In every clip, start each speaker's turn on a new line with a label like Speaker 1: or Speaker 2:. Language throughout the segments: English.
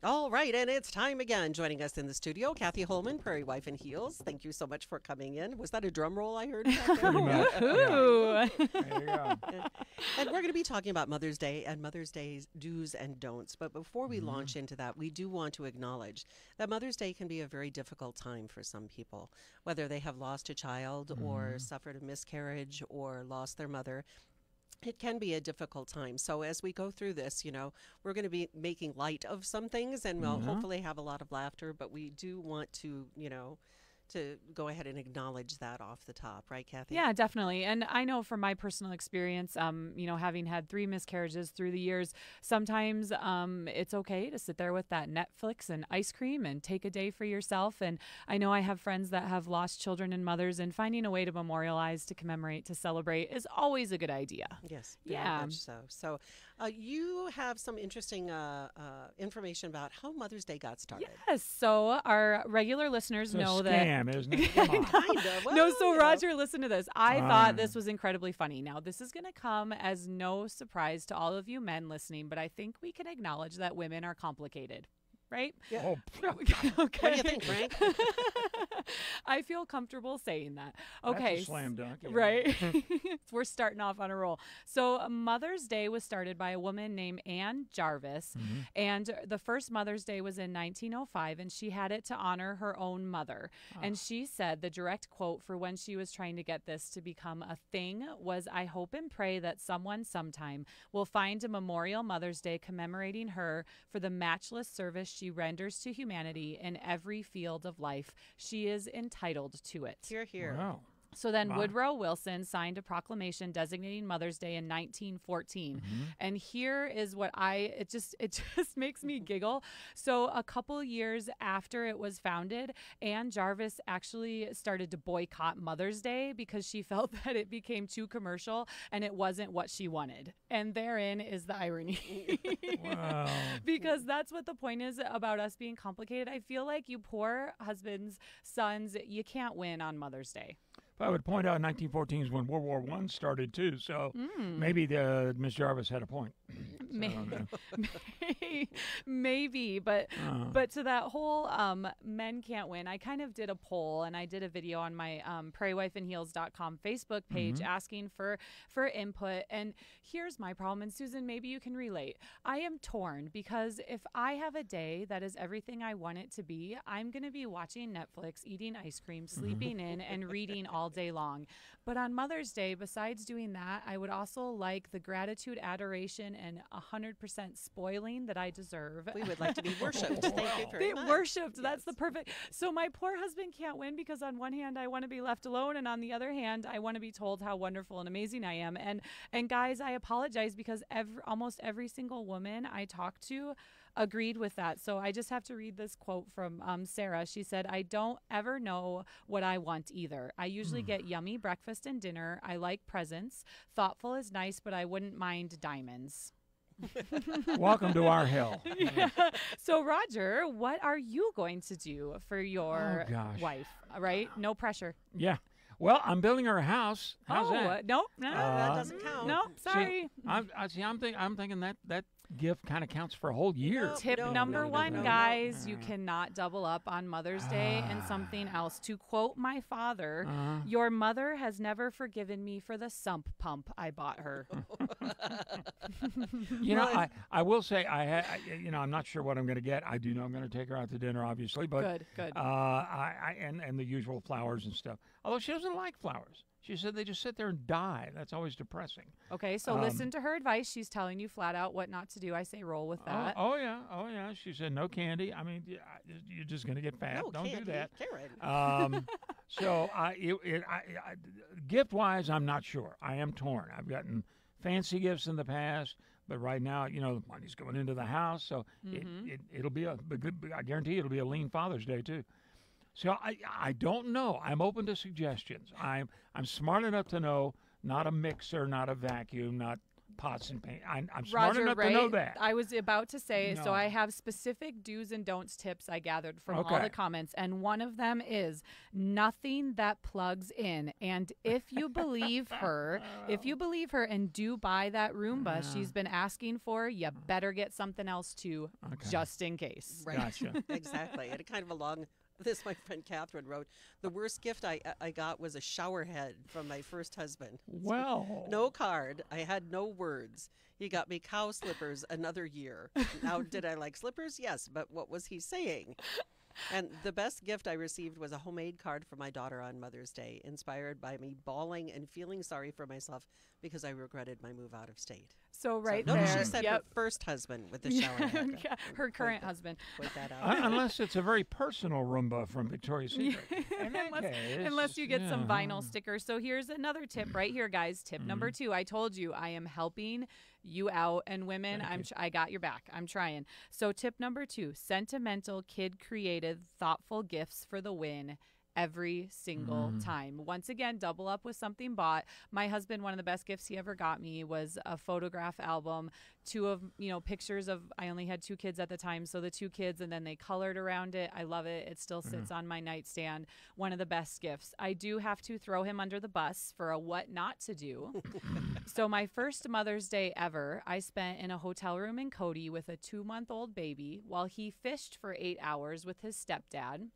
Speaker 1: All right, and it's time again. Joining us in the studio, Cathy Holman, Prairie Wife in Heels. Thank you so much for coming in. Was that a drum roll I heard?
Speaker 2: Pretty much.
Speaker 3: Ooh.
Speaker 2: There you go.
Speaker 1: And we're going to be talking about Mother's Day and Mother's Day's do's and don'ts. But before we launch into that, we do want to acknowledge that Mother's Day can be a very difficult time for some people, whether they have lost a child or suffered a miscarriage or lost their mother. It can be a difficult time. So as we go through this, we're going to be making light of some things and we'll hopefully have a lot of laughter, but we do want to, to go ahead and acknowledge that off the top, right, Cathy?
Speaker 3: Yeah, definitely. And I know from my personal experience, having had 3 miscarriages through the years, sometimes it's okay to sit there with that Netflix and ice cream and take a day for yourself. And I know I have friends that have lost children and mothers, and finding a way to memorialize, to commemorate, to celebrate is always a good idea.
Speaker 1: Yes, very much so. So you have some interesting information about how Mother's Day got started.
Speaker 3: Yes. So our regular listeners know that.
Speaker 2: Isn't it? Come on.
Speaker 1: Kind of. Well,
Speaker 3: No, so Roger, listen to this. I thought this was incredibly funny. Now, this is going to come as no surprise to all of you men listening, but I think we can acknowledge that women are complicated, right?
Speaker 1: Yeah.
Speaker 2: Oh,
Speaker 3: Okay.
Speaker 1: What do you think, Frank?
Speaker 3: I feel comfortable saying that.
Speaker 2: that's
Speaker 3: Okay.
Speaker 2: a slam dunk. Yeah.
Speaker 3: Right. We're starting off on a roll. So Mother's Day was started by a woman named Anne Jarvis. And the first Mother's Day was in 1905. And she had it to honor her own mother. And she said the direct quote for when she was trying to get this to become a thing was, "I hope and pray that someone sometime will find a memorial Mother's Day commemorating her for the matchless service she renders to humanity in every field of life. She is entitled to it."
Speaker 1: Here, here.
Speaker 2: Wow.
Speaker 3: So then
Speaker 2: Wow.
Speaker 3: Woodrow Wilson signed a proclamation designating Mother's Day in 1914. And here is what it just makes me giggle. So a couple years after it was founded, Anne Jarvis actually started to boycott Mother's Day because she felt that it became too commercial and it wasn't what she wanted. And therein is the irony.
Speaker 2: Wow.
Speaker 3: Because that's what the point is about us being complicated. I feel like you poor husbands, sons, you can't win on Mother's Day.
Speaker 2: But I would point out 1914 is when World War I started, too. So maybe Miss Jarvis had a point.
Speaker 3: Maybe, but to that whole men can't win, I kind of did a poll and I did a video on my prairiewifeinheels.com Facebook page asking for input. And here's my problem, and Susan, maybe you can relate. I am torn because if I have a day that is everything I want it to be, I'm going to be watching Netflix, eating ice cream, sleeping in, and reading all day long. But on Mother's Day, besides doing that, I would also like the gratitude, adoration, and 100% spoiling that I deserve.
Speaker 1: We would like to be worshipped. Thank you very much.
Speaker 3: Worshipped. That's the perfect. So my poor husband can't win because on one hand I want to be left alone, and on the other hand I want to be told how wonderful and amazing I am. And guys, I apologize because almost every single woman I talked to agreed with that. So I just have to read this quote from Sarah. She said, "I don't ever know what I want either. I usually get yummy breakfast and dinner. I like presents. Thoughtful is nice, but I wouldn't mind diamonds."
Speaker 2: Welcome to our hell.
Speaker 3: Yeah. So Roger, what are you going to do for your wife? Right? No pressure.
Speaker 2: Yeah. Well, I'm building her a house. How's that?
Speaker 3: Nope. No,
Speaker 1: that doesn't count.
Speaker 3: No, sorry.
Speaker 2: I'm thinking that gift kind of counts for a whole year.
Speaker 1: No.
Speaker 3: Tip number one, guys, you cannot double up on Mother's Day and something else. To quote my father, your mother has never forgiven me for the sump pump I bought her.
Speaker 2: I will say I'm not sure what I'm going to get. I do know I'm going to take her out to dinner, obviously, but
Speaker 3: good.
Speaker 2: And the usual flowers and stuff. Although she doesn't like flowers. She said they just sit there and die. That's always depressing.
Speaker 3: Okay, so listen to her advice. She's telling you flat out what not to do. I say roll with that.
Speaker 2: Oh yeah. She said no candy. I mean, you're just going to get fat.
Speaker 1: No
Speaker 2: Don't
Speaker 1: candy,
Speaker 2: do that.
Speaker 1: Karen.
Speaker 2: So gift-wise, I'm not sure. I am torn. I've gotten fancy gifts in the past, but right now, the money's going into the house, so it'll be I guarantee it'll be a lean Father's Day too. So I don't know. I'm open to suggestions. I'm smart enough to know not a mixer, not a vacuum, not pots and pans. I'm smart
Speaker 3: Roger,
Speaker 2: enough
Speaker 3: right?
Speaker 2: to know that.
Speaker 3: I was about to say, so
Speaker 2: No.
Speaker 3: I have specific do's and don'ts tips I gathered from all
Speaker 2: Okay.
Speaker 3: the comments, and one of them is nothing that plugs in. And if you believe her, and do buy that Roomba she's been asking for, you better get something else too, just in case.
Speaker 1: Right.
Speaker 2: Gotcha.
Speaker 1: Exactly. And kind of along this, my friend Catherine wrote, the worst gift I got was a shower head from my first husband.
Speaker 2: Well.
Speaker 1: No card. I had no words. He got me cow slippers another year. Now, did I like slippers? Yes, but what was he saying? And the best gift I received was a homemade card for my daughter on Mother's Day, inspired by me bawling and feeling sorry for myself because I regretted my move out of state.
Speaker 3: So right
Speaker 1: so,
Speaker 3: there.
Speaker 1: Notice she said her first husband with the shower head.
Speaker 3: Her current husband.
Speaker 1: Point that out.
Speaker 2: Unless it's a very personal Roomba from Victoria's Secret. In that
Speaker 3: Unless
Speaker 2: case,
Speaker 3: you get some vinyl stickers. So here's another tip right here, guys. Tip number 2. I told you I am helping you out, and women, I got your back. I'm trying. So tip number 2, sentimental, kid-created, thoughtful gifts for the win. Every single time. Once again, double up with something bought. My husband, one of the best gifts he ever got me was a photograph album, 2 of, pictures of, I only had 2 kids at the time, so the 2 kids, and then they colored around it. I love it. It still sits on my nightstand. One of the best gifts. I do have to throw him under the bus for a what not to do. So my first Mother's Day ever, I spent in a hotel room in Cody with a 2-month-old baby while he fished for 8 hours with his stepdad.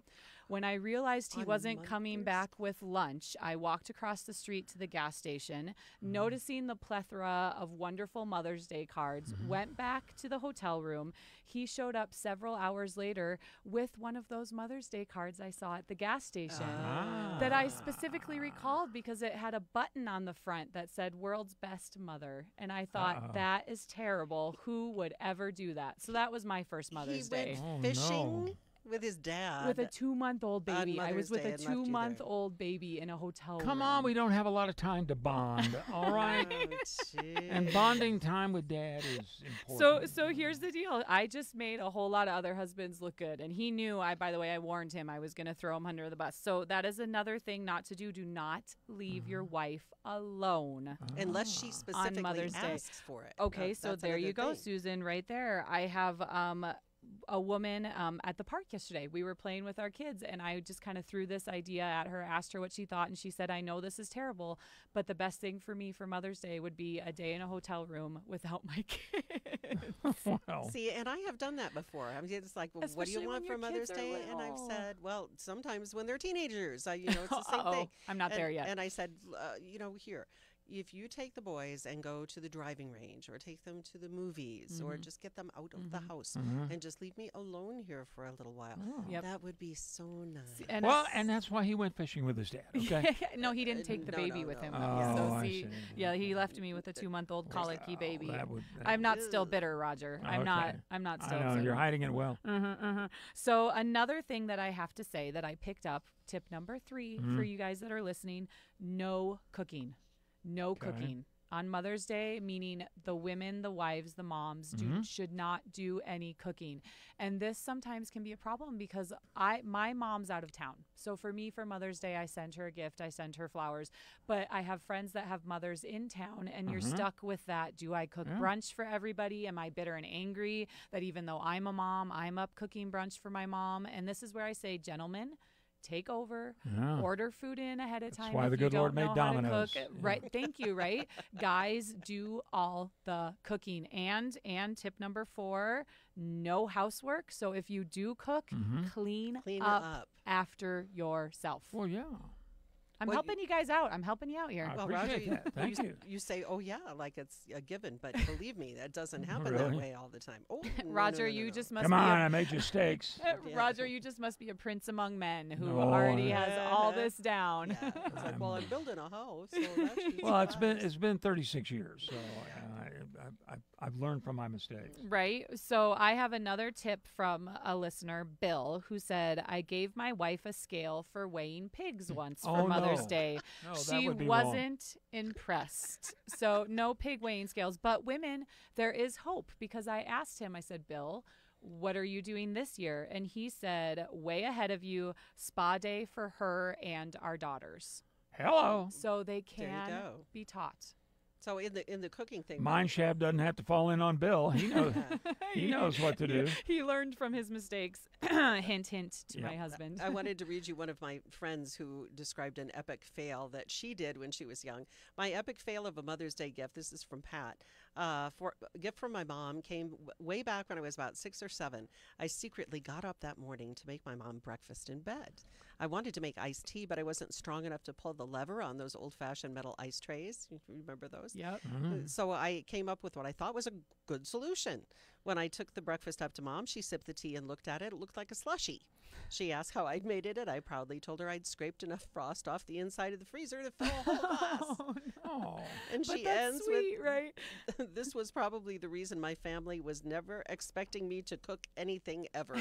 Speaker 3: When I realized he wasn't coming back with lunch, I walked across the street to the gas station, noticing the plethora of wonderful Mother's Day cards, went back to the hotel room. He showed up several hours later with one of those Mother's Day cards I saw at the gas station that I specifically recalled because it had a button on the front that said World's Best Mother. And I thought, that is terrible. Who would ever do that? So that was my first Mother's Day.
Speaker 1: He went fishing with his dad.
Speaker 3: With a 2-month-old baby. I was with a
Speaker 1: Mother's Day and left you
Speaker 3: 2-month-old baby in a hotel room.
Speaker 2: Come on, we don't have a lot of time to bond, all right? And bonding time with Dad is important.
Speaker 3: So here's the deal. I just made a whole lot of other husbands look good. And he knew, by the way, I warned him I was going to throw him under the bus. So that is another thing not to do. Do not leave your wife alone.
Speaker 1: Unless she specifically
Speaker 3: Mother's Day.
Speaker 1: asks for it.
Speaker 3: Okay, so
Speaker 1: That's
Speaker 3: there you
Speaker 1: another
Speaker 3: go,
Speaker 1: thing.
Speaker 3: Susan, right there. I have a woman at the park yesterday. We were playing with our kids, and I just kind of threw this idea at her, asked her what she thought, and she said, I know this is terrible, but the best thing for me for Mother's Day would be a day in a hotel room without my kids.
Speaker 2: Well,
Speaker 1: See, and I have done that before. I'm just like, well, what do you
Speaker 3: Especially
Speaker 1: want
Speaker 3: when
Speaker 1: for
Speaker 3: your
Speaker 1: Mother's
Speaker 3: kids are
Speaker 1: Day? And I've
Speaker 3: little.
Speaker 1: said, well, sometimes when they're teenagers, it's the same thing.
Speaker 3: I'm not there yet.
Speaker 1: And I said, here, if you take the boys and go to the driving range or take them to the movies or just get them out of the house and just leave me alone here for a little while,
Speaker 3: Yep.
Speaker 1: that would be so nice.
Speaker 2: and that's why he went fishing with his dad, okay?
Speaker 3: No, he didn't take the
Speaker 1: No,
Speaker 3: baby
Speaker 1: no,
Speaker 3: with
Speaker 1: no.
Speaker 3: him.
Speaker 2: Oh,
Speaker 3: So
Speaker 2: I
Speaker 3: see,
Speaker 2: see.
Speaker 3: yeah, he left me with a 2-month-old colicky baby.
Speaker 2: that
Speaker 3: I'm not still bitter, Roger. I'm not still.
Speaker 2: I know,
Speaker 3: upset.
Speaker 2: you're hiding it well.
Speaker 3: So another thing that I have to say that I picked up, tip number 3 for you guys that are listening, no cooking. No cooking. On Mother's Day, meaning the women, the wives, the moms should not do any cooking. And this sometimes can be a problem because my mom's out of town. So for me, for Mother's Day, I send her a gift. I send her flowers. But I have friends that have mothers in town, and you're stuck with that. Do I cook brunch for everybody? Am I bitter and angry that even though I'm a mom, I'm up cooking brunch for my mom? And this is where I say, gentlemen, take over, order food in ahead of time.
Speaker 2: That's why
Speaker 3: if
Speaker 2: the
Speaker 3: you
Speaker 2: good
Speaker 3: don't
Speaker 2: Lord made
Speaker 3: know how to
Speaker 2: Domino's.
Speaker 3: cook. Right, thank you, right? Guys, do all the cooking. And tip number 4, no housework. So if you do cook, clean
Speaker 1: Clean it
Speaker 3: up
Speaker 1: up.
Speaker 3: after yourself.
Speaker 2: Well, yeah.
Speaker 3: I'm
Speaker 1: Well,
Speaker 3: helping you guys out. I'm helping you out here.
Speaker 2: I
Speaker 1: Well, Roger,
Speaker 2: appreciate that. Thank you.
Speaker 1: you say, oh, yeah, like it's a given, but believe me, that doesn't happen
Speaker 2: Really?
Speaker 1: that way all the time. Oh, no,
Speaker 3: Roger,
Speaker 1: no, no,
Speaker 3: you
Speaker 1: no.
Speaker 3: just must
Speaker 2: Come
Speaker 3: be
Speaker 2: on, I made you steaks.
Speaker 3: Roger, you just must be a prince among men who
Speaker 2: No,
Speaker 3: already
Speaker 2: I-
Speaker 3: has all this down.
Speaker 1: Yeah, it's like, well, I'm building a house, so that should
Speaker 2: Well,
Speaker 1: suffice.
Speaker 2: it's been 36 years, so I've learned from my mistakes.
Speaker 3: Right. So I have another tip from a listener, Bill, who said, I gave my wife a scale for weighing pigs once for
Speaker 2: Oh,
Speaker 3: Mother's
Speaker 2: no.
Speaker 3: Day.
Speaker 2: No, that
Speaker 3: She
Speaker 2: would be wrong.
Speaker 3: wasn't impressed. So no pig weighing scales. But women, there is hope because I asked him, I said, Bill, what are you doing this year? And he said, way ahead of you, spa day for her and our daughters.
Speaker 2: Hello.
Speaker 3: So they
Speaker 1: There you
Speaker 3: can
Speaker 1: go.
Speaker 3: be taught.
Speaker 1: So in the cooking thing,
Speaker 2: Mine shab doesn't have to fall in on Bill. He knows. He knows what to do.
Speaker 3: He learned from his mistakes. Hint, hint to my husband.
Speaker 1: I wanted to read you one of my friends who described an epic fail that she did when she was young. My epic fail of a Mother's Day gift. This is from Pat. For a gift from my mom came way back when I was about 6 or 7. I secretly got up that morning to make my mom breakfast in bed. I wanted to make iced tea, but I wasn't strong enough to pull the lever on those old-fashioned metal ice trays. You remember those?
Speaker 3: Yep.
Speaker 1: So I came up with what I thought was a good solution. When I took the breakfast up to Mom, she sipped the tea and looked at it. It looked like a slushie. She asked how I'd made it, and I proudly told her I'd scraped enough frost off the inside of the freezer to fill a whole glass.
Speaker 3: Oh, no.
Speaker 1: And
Speaker 3: But
Speaker 1: she
Speaker 3: that's
Speaker 1: ends
Speaker 3: sweet,
Speaker 1: with,
Speaker 3: right?
Speaker 1: this was probably the reason my family was never expecting me to cook anything ever.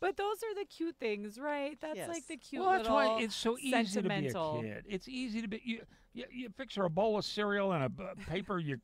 Speaker 3: But those are the cute things, right? That's
Speaker 1: Yes.
Speaker 3: like the cute
Speaker 2: Well, that's
Speaker 3: little
Speaker 2: why it's so easy to be a
Speaker 3: sentimental.
Speaker 2: kid. It's easy to be. You fix her a bowl of cereal and a paper you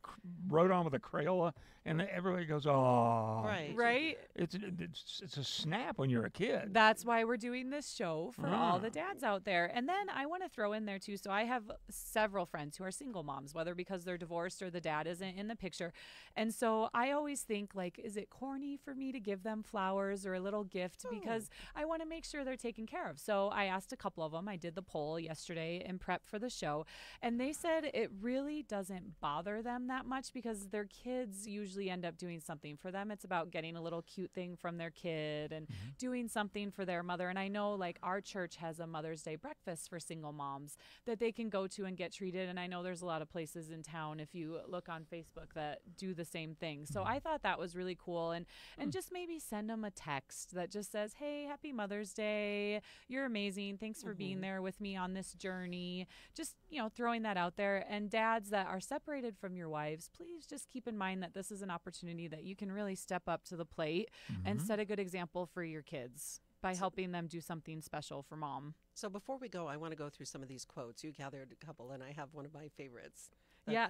Speaker 2: wrote on with a Crayola, and everybody goes, "Oh,
Speaker 1: Right.
Speaker 3: Right?
Speaker 2: It's a snap when you're a kid."
Speaker 3: That's why we're doing this show for all the dads out there. And then I want to throw in there too. So I have several friends who are single moms, whether because they're divorced or the dad isn't in the picture. And so I always think, like, is it corny for me to give them flowers or a little gift? Because I want to make sure they're taken care of. So I asked a couple of them. I did the poll yesterday in prep for the show. And they said it really doesn't bother them that much because their kids usually end up doing something for them. It's about getting a little cute thing from their kid and doing something for their mother. And I know, like, our church has a Mother's Day breakfast for single moms that they can go to and get treated. And I know there's a lot of places in town, if you look on Facebook, that do the same thing. So I thought that was really cool. And just maybe send them a text that just says, hey, happy Mother's Day. You're amazing. Thanks for being there with me on this journey. Just, throwing that out there. And dads that are separated from your wives, please just keep in mind that this is an opportunity that you can really step up to the plate and set a good example for your kids by helping them do something special for mom.
Speaker 1: So before we go, I want to go through some of these quotes. You gathered a couple, and I have one of my favorites.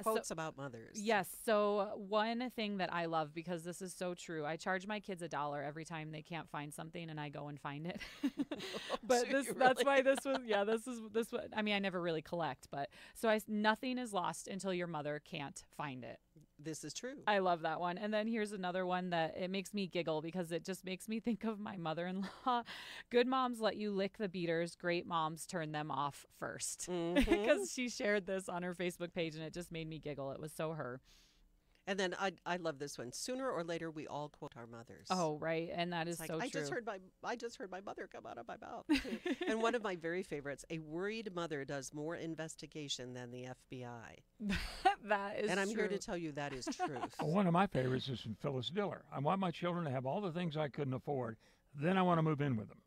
Speaker 1: Quotes about mothers.
Speaker 3: Yes. So one thing that I love, because this is so true, I charge my kids $1 every time they can't find something, and I go and find it. But that's why this was. I mean, I never really collect, but nothing is lost until your mother can't find it.
Speaker 1: This is true.
Speaker 3: I love that one. And then here's another one that it makes me giggle because it just makes me think of my mother-in-law. Good moms let you lick the beaters. Great moms turn them off first. Because she shared this on her Facebook page and it just made me giggle. It was so her.
Speaker 1: And then I love this one. Sooner or later, we all quote our mothers.
Speaker 3: Oh, right. And that is
Speaker 1: like,
Speaker 3: so true.
Speaker 1: I just heard my mother come out of my mouth. And one of my very favorites, a worried mother does more investigation than the FBI.
Speaker 3: That is
Speaker 1: And I'm
Speaker 3: true.
Speaker 1: here to tell you that is truth.
Speaker 2: Well, one of my favorites is from Phyllis Diller. I want my children to have all the things I couldn't afford. Then I want to move in with them.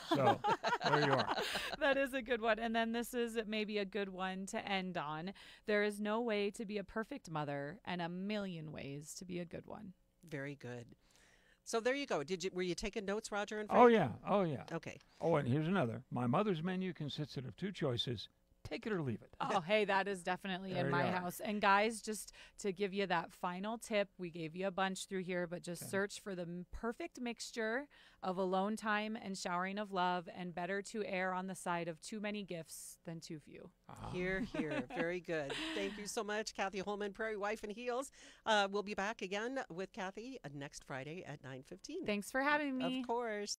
Speaker 2: So there you are.
Speaker 3: That is a good one. And then this is maybe a good one to end on. There is no way to be a perfect mother and a million ways to be a good one.
Speaker 1: Very good. So there you go. Were you taking notes, Roger and
Speaker 2: Oh,
Speaker 1: Frank?
Speaker 2: yeah. Oh, yeah.
Speaker 1: Okay.
Speaker 2: Oh, and here's another. My mother's menu consisted of 2 choices. Take it or leave it.
Speaker 3: Oh, hey, that is definitely
Speaker 2: There
Speaker 3: in
Speaker 2: you
Speaker 3: my
Speaker 2: are.
Speaker 3: house. And guys, just to give you that final tip, we gave you a bunch through here, but just search for the perfect mixture of alone time and showering of love, and better to err on the side of too many gifts than too few.
Speaker 1: Here, here. Very good. Thank you so much, Cathy Holman, Prairie Wife in Heels. We'll be back again with Cathy next Friday at 9:15.
Speaker 3: Thanks for having me.
Speaker 1: Of course.